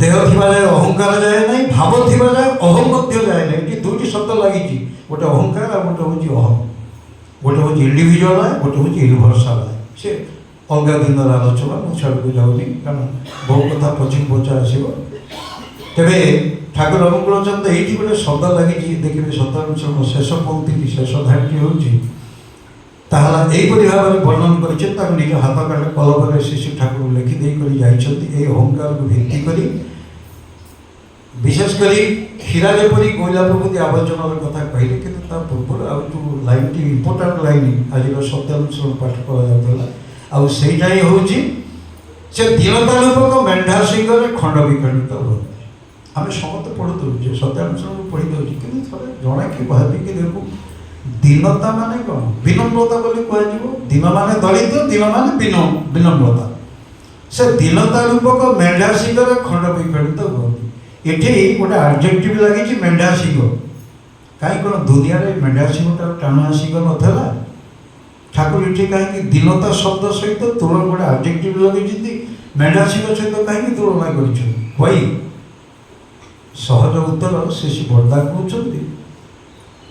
ଦେହ ଥିବା ଯାଏ ଅହଙ୍କାର ଯାଏ ନାହିଁ, ଭାବ ଥିବା ଯାଏ ଅହଂ ମଧ୍ୟ ଯାଏ ନାହିଁ। ଏଠି 2ଟି ଶବ୍ଦ ଲାଗିଛି, ଗୋଟେ ଅହଙ୍କାର ଆଉ ଗୋଟେ ହେଉଛି ଅହଂ। ଗୋଟେ ହେଉଛି ଇଣ୍ଡିଭିଜୁଆଲ ଆଏ, ଗୋଟେ ହେଉଛି ୟୁନିଭର୍ସାଲ ଆଏ। ସେ ଅଲଗା ଦିନର ଆଲୋଚନା, ମୁଁ ଛାଡ଼କୁ ଯାଉନି, କାରଣ ବହୁ କଥା ପଛକୁ ପଛା ଆସିବ। ତେବେ ଠାକୁର ଅନୁକୂଳ ଚନ୍ଦ୍ର ଏଇଠି ଗୋଟେ ଶବ୍ଦ ଲାଗିଛି, ଦେଖିବେ ସତାନୁସରଣ ଶେଷ ପଂକ୍ତିଟି, ଶେଷ ଧାଡ଼ିଟି ହେଉଛି, ତାହା ଏହିପରି ଭାବରେ ବର୍ଣ୍ଣନ କରିଛନ୍ତି। ତାକୁ ନିଜ ହାତ କାଟ କଲମରେ ଶିଶୁ ଠାକୁର ଲେଖିଦେଇ କରି ଯାଇଛନ୍ତି। ଏହି ଅହଙ୍କାରକୁ ଭିତ୍ତି କରି, ବିଶେଷ କରି ହୀରା ଯେପରି କୋଇଲା ପ୍ରଭୃତି ଆବର୍ଜନାର କଥା କହିଲେ, କିନ୍ତୁ ତା ପୂର୍ବରୁ ଆଉ ଯେଉଁ ଲାଇନ୍ଟି ଇମ୍ପୋର୍ଟାଣ୍ଟ ଲାଇନ୍ ଆଜିର ସତ୍ୟାନୁସରଣ ପାଠ କରାଯାଉଥିଲା, ଆଉ ସେଇଟା ହିଁ ହେଉଛି, ସେ ଦୀନତା ରୂପକ ମେଣ୍ଢା ସିଂହରେ ଖଣ୍ଡ ବିଖଣ୍ଡିତ ହୁଅନ୍ତି। ଆମେ ସମସ୍ତେ ପଢ଼ୁଥିଲୁ, ଯେ ସତ୍ୟାନୁସରଣକୁ ପଢ଼ି ଦେଉଛି, କିନ୍ତୁ ଥରେ ଜଣେକି ଭାବିକି ଦେଖୁ, ଦୀନତା ମାନେ କ'ଣ? ବିନମ୍ରତା ବୋଲି କୁହାଯିବ। ଦୀନ ମାନେ ଦଳିତ, ଦୀନ ମାନେ ବିନମ୍ରତା। ସେ ଦୀନତା ରୂପକ ମେଣ୍ଢା ସିଂହରେ ଖଣ୍ଡ ବିଖଣ୍ଡିତ ହୁଅନ୍ତି। ଏଠି ଗୋଟେ ଆଡଜେକ୍ଟିଭ ଲାଗିଛି, ମେଣ୍ଢା ସିଂହ। କାହିଁ କ'ଣ ଦୁନିଆରେ ମେଣ୍ଢା ସିଂହଟାର ଟାଣୁଆ ସିଂହ ନଥିଲା? ଠାକୁର ଏଠି କାହିଁକି ଦୀନତା ଶବ୍ଦ ସହିତ ତୁଳନା, ଗୋଟେ ଆଡଜେକ୍ଟିଭ ଲଗେଇଛନ୍ତି, ମେଣ୍ଢା ସିଂହ ସହିତ କାହିଁକି ତୁଳନା କରିଛନ୍ତି? କହି ସହଜ ଉତ୍ତର ସେ ବର୍ଦ୍ଧା କହୁଛନ୍ତି,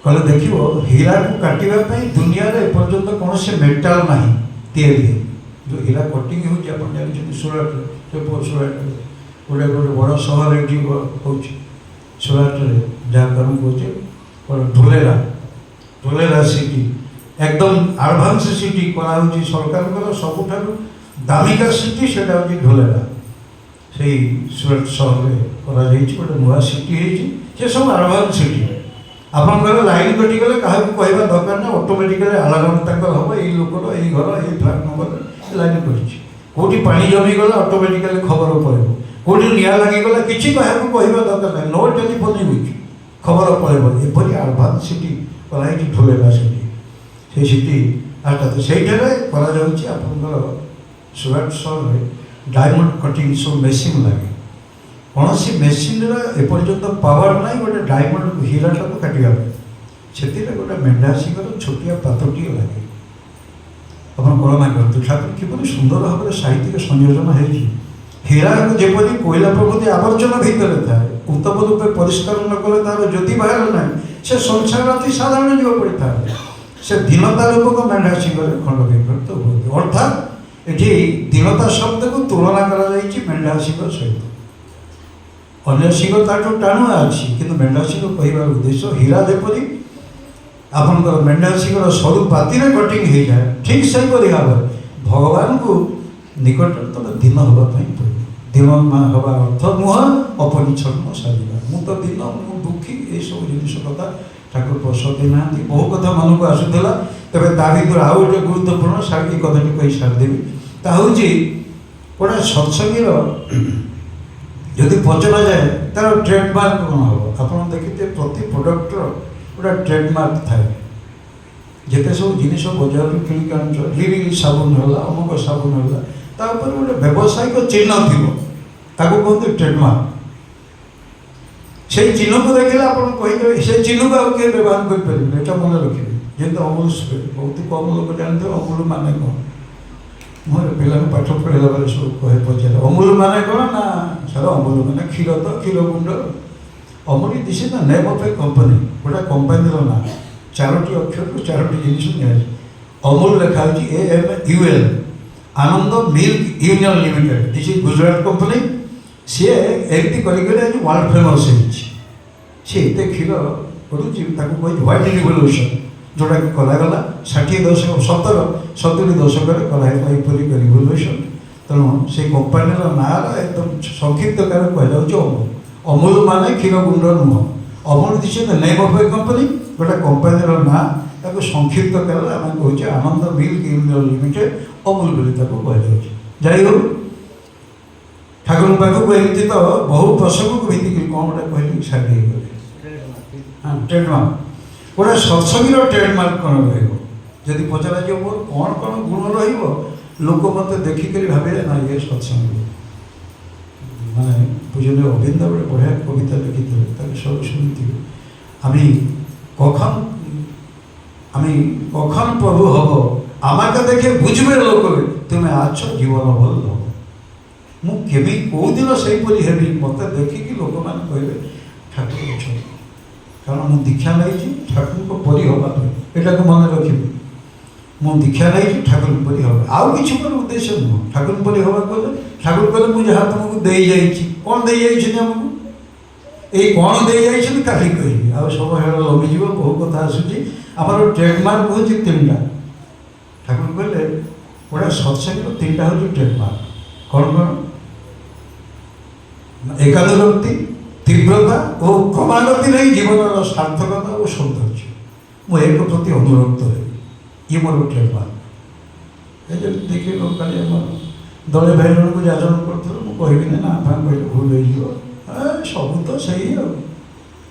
କହିଲେ ଦେଖିବ, ହୀରାକୁ କାଟିବା ପାଇଁ ଦୁନିଆରେ ଏପର୍ଯ୍ୟନ୍ତ କୌଣସି ମେଟାଲ ନାହିଁ ତିଆରି। ଯେଉଁ ହୀରା କଟିଂ ହେଉଛି ଆପଣ ଜାଣିଛନ୍ତି, ସୁରାଟରେ, ସୁରାଟରେ ଗୋଟେ ବଡ଼ ସହର ଏଠି ହେଉଛି, ସୁରାଟରେ ଯାହାକୁ ଆମେ କହୁଛେ ଢୋଲେରା ସିଟି, ଏକଦମ ଆଡ଼ଭାନ୍ସ ସିଟି କରାହେଉଛି ସରକାରଙ୍କର। ସବୁଠାରୁ ଦାମିକା ସିଟି ସେଟା ହେଉଛି ଢୋଲେରା। ସେଇ ସୁରଟ ସହରରେ କରାଯାଇଛି, ଗୋଟେ ନୂଆ ସିଟି ହେଇଛି। ସେ ସବୁ ଆଡ଼ଭାନ୍ସ ସିଟି। ଆପଣଙ୍କର ଲାଇନ୍ କଟିଗଲେ କାହାକୁ କହିବା ଦରକାର ନାହିଁ, ଅଟୋମେଟିକାଲି ଆଲାର୍ମ ତାଙ୍କର ହେବ, ଏଇ ଲୋକର ଏଇ ଘର ଏଇ ଫ୍ଲାଟ୍ ନମ୍ବରରେ ଲାଇନ୍ କରିଛି। କେଉଁଠି ପାଣି ଜମିଗଲେ ଅଟୋମେଟିକାଲି ଖବର ପଳେଇବ, କେଉଁଠି ନିଆଁ ଲାଗିଗଲା କିଛି କାହାକୁ କହିବା ଦରକାର ନାହିଁ, ନୋ ଟେଲିଫୋନ୍ ୟୁଜ୍, ଖବର ପଳେଇବ। ଏପରି ଆଡ଼ଭାନ୍ସ ସିଟି କରାହେଇଛି ଢୋଲେରା ସିଟି। ସେଇ ସିଟି ସେଇଠାରେ କରାଯାଉଛି ଆପଣଙ୍କର ସୁରାଟ ସହରରେ ଡାଇମଣ୍ଡ କଟିଂ ସବୁ ମେସିନ୍ ଲାଗେ। କୌଣସି ମେସିନ୍ର ଏପର୍ଯ୍ୟନ୍ତ ପାୱାର ନାହିଁ ଗୋଟେ ଡାଇମଣ୍ଡ ହୀରାଟାକୁ କାଟିବା ପାଇଁ। ସେଥିରେ ଗୋଟେ ମେଣ୍ଢା ସିଂହର ଛୋଟିଆ ପାତ୍ରଟିଏ ଲାଗେ। ଆପଣ କଳନା କରନ୍ତୁ ଠାକୁର କିପରି ସୁନ୍ଦର ଭାବରେ ସାହିତ୍ୟିକ ସଂଯୋଜନ ହେଇଛି। ହୀରାକୁ ଯେପରି କୋଇଲା ପ୍ରଭୃତି ଆବର୍ଜନା ଭିତରେ ଥାଏ, ଉତ୍ତମ ରୂପେ ପରିଷ୍କାର ନ କଲେ ତାର ଜ୍ୟୋତି ବାହାରେ ନାହିଁ, ସେ ସଂସାର ଅତି ସାଧାରଣ ଜୀବ ପଡ଼ିଥାଏ। ସେ ଦୀନତା ରୂପକ ମେଣ୍ଢା ସିଂହରେ ଖଣ୍ଡ ବିଖଣ୍ଡିତ ହୁଅନ୍ତି। ଅର୍ଥାତ୍ ଏଠି ଦୀନତା ଶବ୍ଦକୁ ତୁଳନା କରାଯାଇଛି ମେଣ୍ଢା ସିଂହ ସହିତ। ଅନ୍ୟ ସିଂହ ତାଠୁ ଟାଣୁଆ ଅଛି, କିନ୍ତୁ ମେଣ୍ଢା ସିଂହ କହିବାର ଉଦ୍ଦେଶ୍ୟ, ହୀରା ଯେପରି ଆପଣଙ୍କର ମେଣ୍ଢା ସିଂହର ସରୁ ପାତିରେ କଟିଂ ହେଇଯାଏ, ଠିକ୍ ସେହିପରି ଭାବରେ भगवान को निकट तुम दिन हाँपाई पड़े दिन हवा अर्थ नुह अपरिच्छन्न सारा मु तो दिन मु दुखी ये सब जिन कथा ठाकुर प्रसाद देना बहु कथा मन को आसूला तेज ता भर आउ गोटे गुरुत्वपूर्ण सारी कथाटी कही सारिदेवी ता हूँ गोटे सत्संगी जदि पचरा जाए तार ट्रेडमार्क कौन हम आप देखिए प्रति प्रोडक्टर गोटे ट्रेडमार्क थाए जिते सब जिन बजार किणिक आन लिरी साबुन है अमुक साबुन है तापर गोटे व्यावसायिक चिन्ह थी कहते ट्रेडमार्क से चिन्ह को देखिए आप कहीदेवे से चिन्ह को आगे व्यवहार करें यहाँ मन रखिए जेहतु अमूल बहुत कम लोग जानते अमूल माने कौन मोर पिला पाठ पढ़ेला बेले सब कहे पचारे अमूल माने कौन ना सर अमूल माने क्षीर तो क्षीर गुंड Amul this is the name of a company गोटे कंपनी ना चारोटी अक्षर को चारोटी जिन नि अमूल लिखा AMUL Anand milk union limited this is Gujarat company सी एमती कर वर्ल्ड फेमस सी एत क्षीर करुँ व्हाइट रिवोल्यूशन जोटा कि करागला 60 दशक 70 दशक करापरी रिवोल्यूशन तेणु से कंपानीर ना एकदम संक्षिप्त कार कहु अमूल माने क्षीर गुंड नुह Amul this the name of a company गोटे कंपानीर ना संक्षिप्त कार आम कहे Anand milk union limited Amul बोली कहु जाइ हो ठाकुर पाखक एमती तो बहु प्रसंग को भित्तिक कौन गोटे कहली सारी हाँ ट्रेडमार्क गोटे सत्संगी ट्रेडमार्क कौन रही पचरा जाए मोर कौन कौन गुण रोक मत देखिक भावे ना ये सत्संग माने पूजनीय अरविंद बड़े बढ़िया कविता लिखी सब शुणी आमी कखन प्रभु हम आमा देखे बुझे लोक तुम्हें आछ जीवन भल हम मुझे कौ दिन से हेबी मत देखिकी लोक मैंने कहे ठाकुर अच्छा कारण मुझे दीक्षा नहीं ठाकुर को परी हाँपाई यहाँ को मन रखी मु दीक्षा नहीं ठाकुर परी हाँ आउ कि मोर उद्देश्य नुह ठाकुर परी हाँ कहले ठाकुर कहले मुझे जहाँ तुमको दे जाइए कौन दे आमको ये कौन दे जाइए काली कह आ समय लगिज बहु कथा आसूँ आमर ट्रेडमार्क हूँ 3टा ठाकुर कहले गोटे सत्संग 3टा हूँ ट्रेडमार्क कौन कौन एकानुरक्ति तीव्रता और क्रमागति नहीं जीवन सार्थकता और सौंदर्य मुझे एक प्रति अनुरक्त है ये मोर ट्रेडमार्क देखिए लोग खाली दले भाई जन को याचन करी ना कहले भूल हो सब तो सही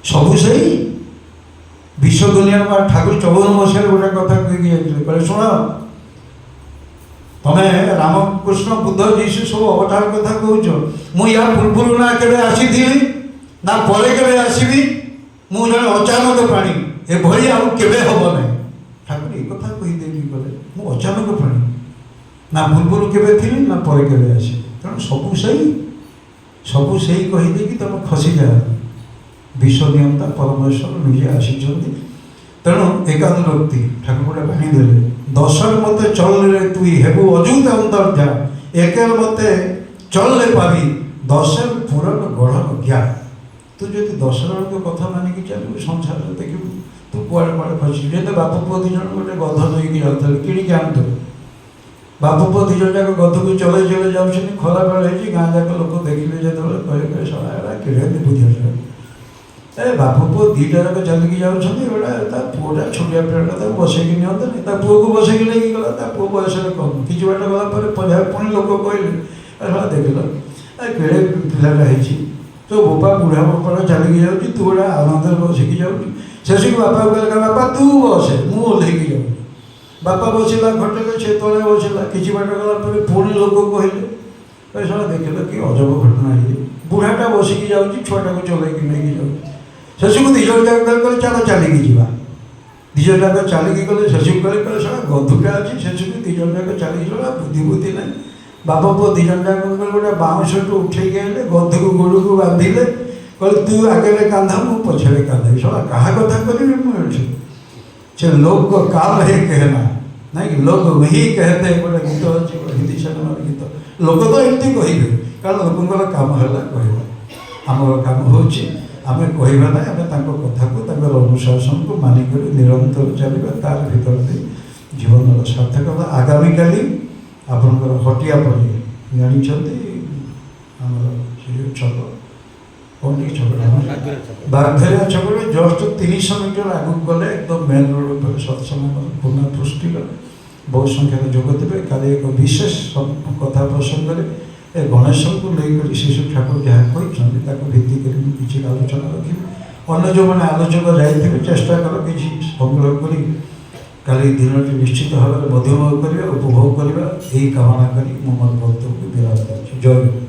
सब सही विश्व दुनिया ठाकुर 54 मसीह गोटे कथा कहे शुण तमें रामकृष्ण बुद्ध जीशु सब अवतार कथा कह मुझा पूर्व ना के आसी ना परे के आसबि मुझे अचानक प्राणी एभली आउ के हम ना ठाकुर ये कथा कहीदेवी गले मु अचानक प्राणी ना पूर्व के ना परे के आस तेणु सबू सही कहीदे कि तुम खसी जा विश्व नियंता परमेश्वर निजे आसी तेणु एकानुरक्ति ठाकुर गोटे भाईदेले दशर मत चल रे तुई हेबु अजूत अंतर्ध्या एकेर मते चल ले पाबी दशर पूरन गढ़ ज्ञान तू जो दशर को कथा मानिक चलू संसार देखू तू कुआड़े कुआड़े फसी जो बाप पुओ दी जन गोटे गध नहीं जाते किणिक आनते बाप पुओ दी जन जाक गध को चले चले जाऊँ खरा बेल गाँ जाक लोक देखिले जो कहे सड़ा किड़े बुझे ए बाप पुओ 2टा जाक चलिकी जाटा पुटा छोटिया पिलाटा बसैक नियंतनी पुओ को बसैक लेकिन गला पुओ बयस कम कि बाट गला पुणी लोक कहले देखल केड़े पिलाटा है तो बोपा बुढ़ा बोपा चलिकी जाऊँ तू गोटे आनंद बसिकी जाऊँ शेष बापा कहले बापा तू बसे मु ओह्लैकी जाऊँ बापा बसला घटे से तले बसला कि बाट गला पुणी लोक कहले सड़ा देखल कि अजब घटना है बुढ़ाटा बसिकी जाऊँ छुआटा को चलैकी लेकिन जाऊँ शेष को 2 जन जाक कहे चलो चलिकी जा 2 जन जाक चलिकी गले शेष को कहे सड़ा गधुटा अच्छी शेष को 2 जन जाक चलिकी चला बुद्धि ना बापा पुओ 2 जन जाक गोटे बाउंश उठे आए गध को गोड़ को बांधिले कहले तू आगे कांधा मु पछे कांधा सड़ा क्या कथा करी मुझे से लोग को काम है कहना नहीं कि लोग वही कहते गोटे गीत अच्छे हिंदी सिनेमा गीत लोक तो एमती कहे कारण लोक काम है कह आम काम हो आम कहना ना आम कथा को अनुशासन को मानिक निरंतर चलवा तार भर जीवन सार्थकता आगामी काली ଆପଣଙ୍କର ହଟିଆ ପଡ଼ି ଜାଣିଛନ୍ତି ଆମର ସେ ଯେଉଁ ଛକ କୌଣସି ଛକଟା ବାଘେରିଆ ଛକରେ ଜଷ୍ଟ 300 ମିଟର ଆଗକୁ ଗଲେ ଏକଦମ ମେନ୍ ରୋଡ଼ ଉପରେ ସତ୍ସଙ୍ଗ ପୁନଃ ପୃଷ୍ଟି କଲେ ବହୁତ ସଂଖ୍ୟାରେ ଯୋଗ ଦେବେ। କାଲି ଏକ ବିଶେଷ କଥା ପ୍ରସଙ୍ଗରେ ଏ ଗଣେଶଙ୍କୁ ନେଇକରି ଶିଶୁ ଠାକୁର ଯାହା କହିଛନ୍ତି ତାକୁ ଭିତ୍ତି କରି ମୁଁ କିଛି ଆଲୋଚନା ରଖିବି। ଅନ୍ୟ ଯେଉଁମାନେ ଆଲୋଚକ ଯାଇଥିବେ ଚେଷ୍ଟା କର କିଛି ସଂଗ୍ରହ କରି କାଲି ଦିନଟି ନିଶ୍ଚିତ ଭାବରେ ମଧ୍ୟମ କରିବା ଉପଭୋଗ କରିବା ଏହି କାମନା କରି ମୁଁ ମୋର ବକ୍ତବ୍ୟକୁ ବିରାମ କରୁଛି। ଜୟ ଗୁରୁ।